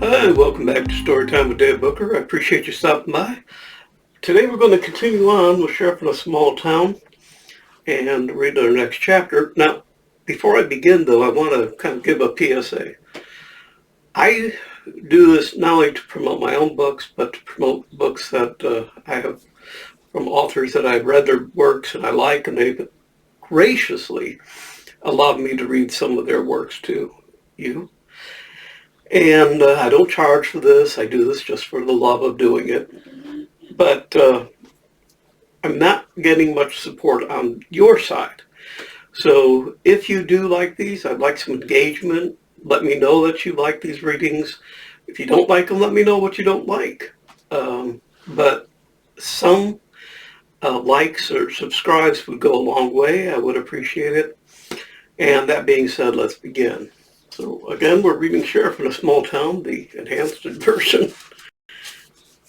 Hi, welcome back to Storytime with Dave Booker. I appreciate you stopping by. Today we're going to continue on with Sheriff in a Small Town and read our next chapter. Now, before I begin though, I want to kind of give a PSA. I do this not only to promote my own books, but to promote books that I have from authors that I've read their works and I like, and they've graciously allowed me to read some of their works to you. And I don't charge for this. I do this just for the love of doing it. But I'm not getting much support on your side. So if you do like these, I'd like some engagement. Let me know that you like these readings. If you don't like them, let me know what you don't like. But some likes or subscribes would go a long way. I would appreciate it. And that being said, let's begin. So again, we're reading Sheriff in a Small Town, the enhanced version.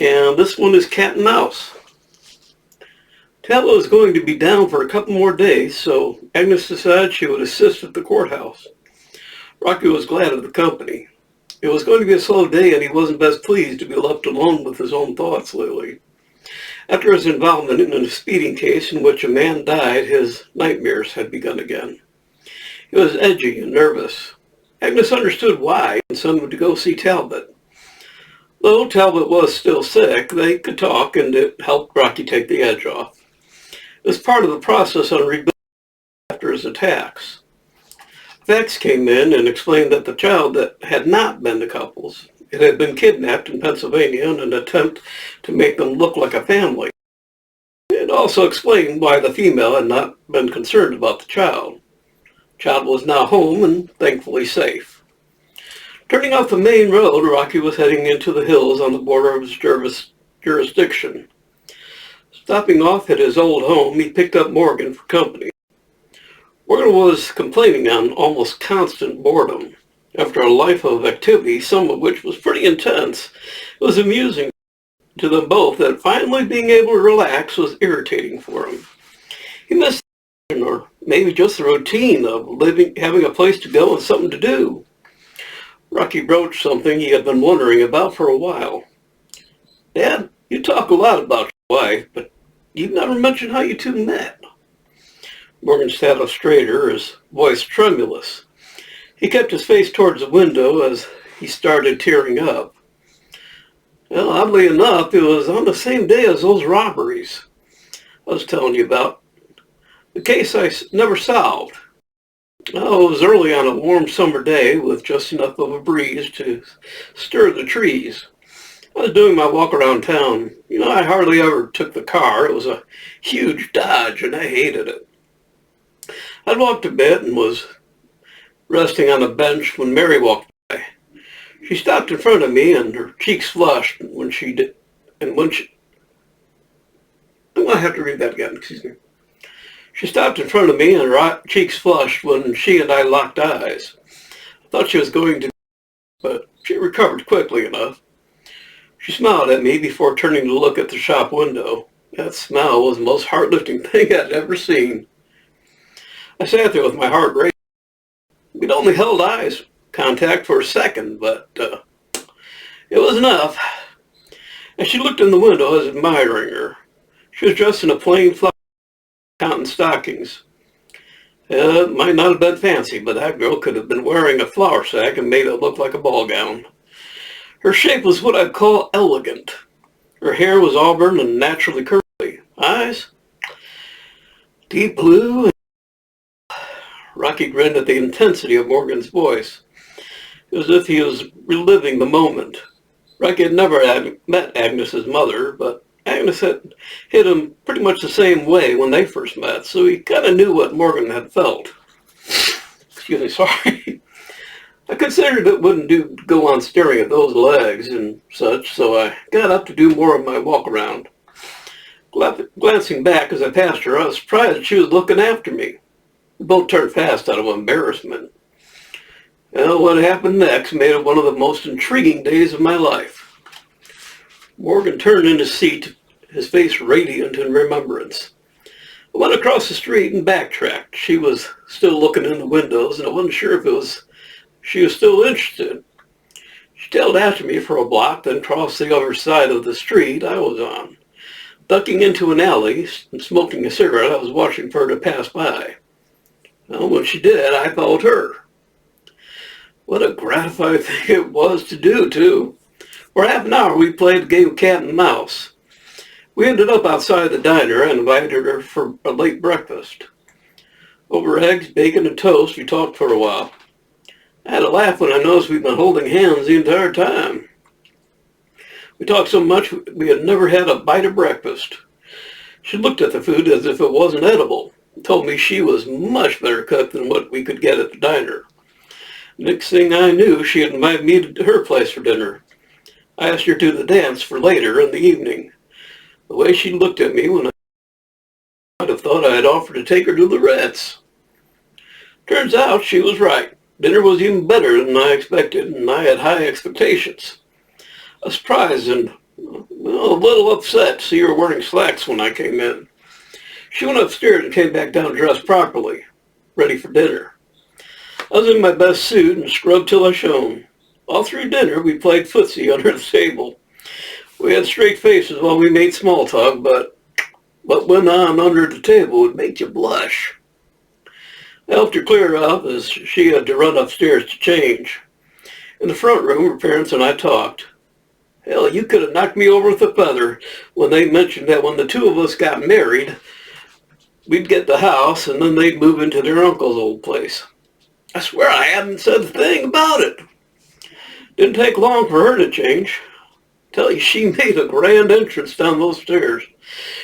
And this one is Cat and Mouse. Talbot was going to be down for a couple more days, so Agnes decided she would assist at the courthouse. Rocky was glad of the company. It was going to be a slow day, and he wasn't best pleased to be left alone with his own thoughts lately. After his involvement in a speeding case in which a man died, his nightmares had begun again. He was edgy and nervous. Agnes understood why and sent him to go see Talbot. Though Talbot was still sick, they could talk, and it helped Rocky take the edge off. It was part of the process on rebuilding after his attacks. Vex came in and explained that the child that had not been the couple's. It had been kidnapped in Pennsylvania in an attempt to make them look like a family. It also explained why the female had not been concerned about the child. The child was now home and thankfully safe. Turning off the main road, Rocky was heading into the hills on the border of his jurisdiction. Stopping off at his old home, he picked up Morgan for company. Morgan was complaining on almost constant boredom. After a life of activity, some of which was pretty intense, it was amusing to them both that finally being able to relax was irritating for him. He missed or maybe just the routine of living, having a place to go and something to do. Rocky broached something he had been wondering about for a while. Dad, you talk a lot about your wife, but you've never mentioned how you two met. Morgan sat up straighter, his voice tremulous. He kept his face towards the window as he started tearing up. Well, oddly enough, it was on the same day as those robberies I was telling you about. The case I never solved. Oh, it was early on a warm summer day with just enough of a breeze to stir the trees. I was doing my walk around town. I hardly ever took the car. It was a huge Dodge and I hated it. I'd walked a bit and was resting on a bench when Mary walked by. She stopped in front of me and her cheeks flushed when she did. I'm going to have to read that again, excuse me. She stopped in front of me and her cheeks flushed when she and I locked eyes. I thought she was going to, but she recovered quickly enough. She smiled at me before turning to look at the shop window. That smile was the most heart-lifting thing I'd ever seen. I sat there with my heart racing. We'd only held eyes contact for a second, but it was enough. And she looked in the window as admiring her. She was dressed in a plain cotton stockings. It might not have been fancy, but that girl could have been wearing a flour sack and made it look like a ball gown. Her shape was what I'd call elegant. Her hair was auburn and naturally curly. Eyes? Deep blue. Rocky grinned at the intensity of Morgan's voice. It was as if he was reliving the moment. Rocky had never met Agnes's mother, but Agnes had hit him pretty much the same way when they first met, so he kind of knew what Morgan had felt. Excuse me, sorry. I considered it wouldn't do to go on staring at those legs and such, so I got up to do more of my walk around. Glancing back as I passed her, I was surprised that she was looking after me. We both turned fast out of embarrassment. Well, what happened next made it one of the most intriguing days of my life. Morgan turned in his seat, his face radiant in remembrance. I went across the street and backtracked. She was still looking in the windows, and I wasn't sure if she was still interested. She tailed after me for a block, then crossed the other side of the street I was on. Ducking into an alley and smoking a cigarette, I was watching for her to pass by. Well, when she did, I followed her. What a gratifying thing it was to do, too. For half an hour, we played the game of cat and mouse. We ended up outside the diner and invited her for a late breakfast. Over eggs, bacon, and toast, we talked for a while. I had a laugh when I noticed we'd been holding hands the entire time. We talked so much we had never had a bite of breakfast. She looked at the food as if it wasn't edible and told me she was much better cooked than what we could get at the diner. Next thing I knew, she had invited me to her place for dinner. I asked her to the dance for later in the evening. The way she looked at me when I'd have thought I had offered to take her to the Ritz. Turns out she was right. Dinner was even better than I expected, and I had high expectations. I was surprised and a little upset to see her wearing slacks when I came in. She went upstairs and came back down dressed properly, ready for dinner. I was in my best suit and scrubbed till I shone. All through dinner, we played footsie under the table. We had straight faces while we made small talk, but what went on under the table would make you blush. I helped her clear up as she had to run upstairs to change. In the front room, her parents and I talked. Hell, you could have knocked me over with a feather when they mentioned that when the two of us got married, we'd get the house and then they'd move into their uncle's old place. I swear I hadn't said a thing about it. Didn't take long for her to change. Tell you, she made a grand entrance down those stairs.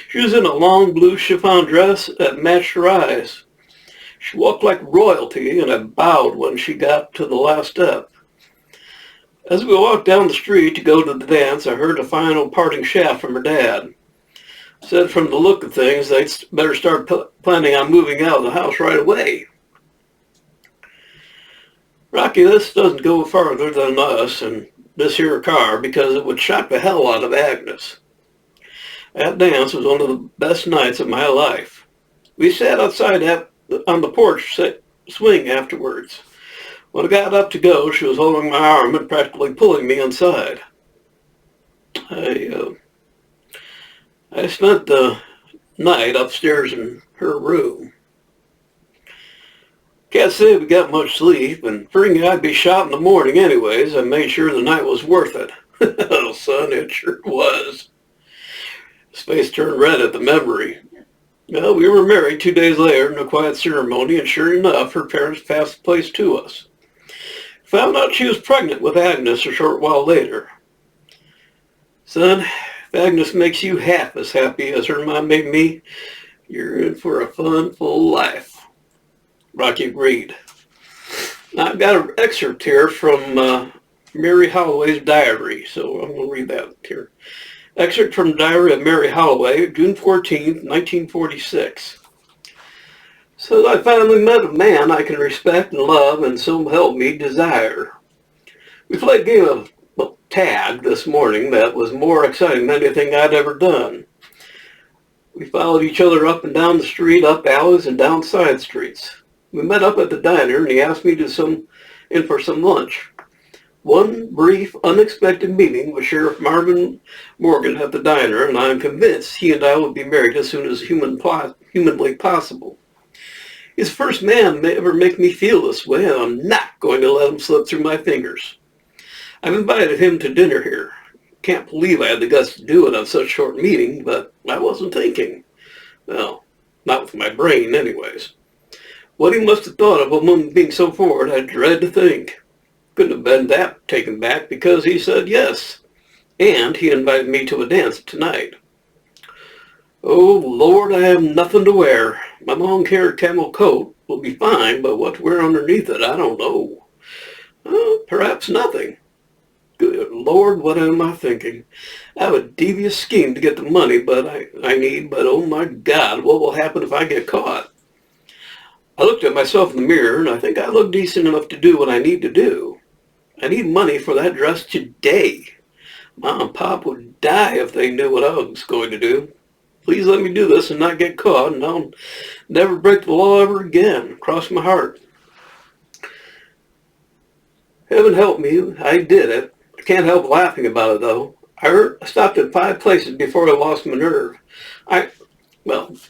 She was in a long blue chiffon dress that matched her eyes. She walked like royalty, and I bowed when she got to the last step. As we walked down the street to go to the dance, I heard a final parting shaft from her dad. Said from the look of things, they'd better start planning on moving out of the house right away. Rocky, this doesn't go farther than us and this here car because it would shock the hell out of Agnes. That dance was one of the best nights of my life. We sat outside on the porch swing afterwards. When I got up to go, she was holding my arm and practically pulling me inside. I spent the night upstairs in her room. Can't say we got much sleep, and figuring I'd be shot in the morning anyways, I made sure the night was worth it. Oh, son, it sure was. His face turned red at the memory. Well, we were married 2 days later in a quiet ceremony, and sure enough, her parents passed the place to us. Found out she was pregnant with Agnes a short while later. Son, if Agnes makes you half as happy as her mom made me, you're in for a fun, full life. Rocky agreed. Now, I've got an excerpt here from Mary Holloway's diary, so I'm going to read that here. Excerpt from the diary of Mary Holloway, June 14th, 1946. So I finally met a man I can respect and love, and so help me desire. We played a game of tag this morning that was more exciting than anything I'd ever done. We followed each other up and down the street, up alleys, and down side streets. We met up at the diner, and he asked me in for some lunch. One brief, unexpected meeting with Sheriff Marvin Morgan at the diner, and I'm convinced he and I would be married as soon as humanly possible. He's the first man to ever make me feel this way, and I'm not going to let him slip through my fingers. I've invited him to dinner here. Can't believe I had the guts to do it on such short meeting, but I wasn't thinking. Well, not with my brain anyways. What he must have thought of a woman being so forward, I dread to think. Couldn't have been that taken back because he said yes. And he invited me to a dance tonight. Oh, Lord, I have nothing to wear. My long-haired camel coat will be fine, but what to wear underneath it, I don't know. Perhaps nothing. Good Lord, what am I thinking? I have a devious scheme to get the money I need, but oh my God, what will happen if I get caught? I looked at myself in the mirror, and I think I look decent enough to do what I need to do. I need money for that dress today. Mom and Pop would die if they knew what I was going to do. Please let me do this and not get caught, and I'll never break the law ever again. Cross my heart. Heaven help me, I did it. Can't help laughing about it, though. I stopped at 5 places before I lost my nerve. I,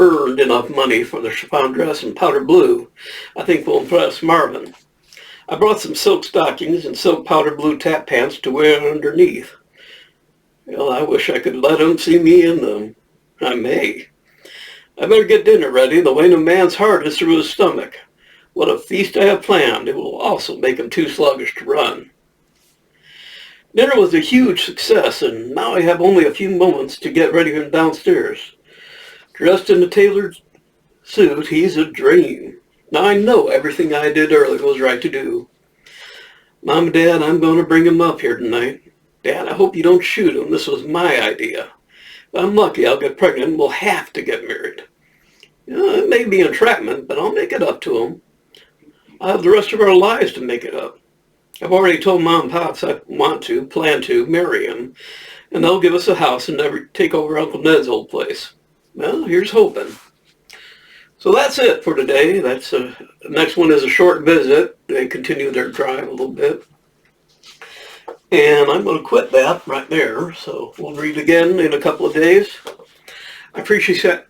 earned enough money for the chiffon dress and powder blue. I think will impress Marvin. I brought some silk stockings and silk powder blue tap pants to wear underneath. Well, I wish I could let him see me in them. I may. I better get dinner ready. The weight of a man's heart is through his stomach. What a feast I have planned. It will also make him too sluggish to run. Dinner was a huge success, and now I have only a few moments to get ready for downstairs. Dressed in a tailored suit, he's a dream. Now I know everything I did earlier was right to do. Mom and Dad, I'm going to bring him up here tonight. Dad, I hope you don't shoot him. This was my idea. If I'm lucky, I'll get pregnant and we'll have to get married. It may be entrapment, but I'll make it up to him. I'll have the rest of our lives to make it up. I've already told Mom and Pops I plan to marry him, and they'll give us a house and never take over Uncle Ned's old place. Well, here's hoping. So that's it for today. The next one is a short visit. They continue their drive a little bit. And I'm going to quit that right there. So we'll read again in a couple of days. I appreciate that.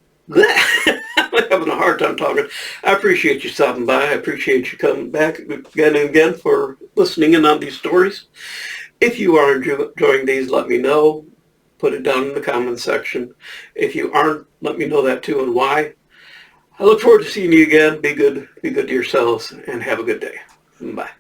I'm having a hard time talking. I appreciate you stopping by. I appreciate you coming back again and again for listening in on these stories. If you are enjoying these, let me know. Put it down in the comments section. If you aren't, let me know that too and why. I look forward to seeing you again. Be good to yourselves and have a good day. Bye.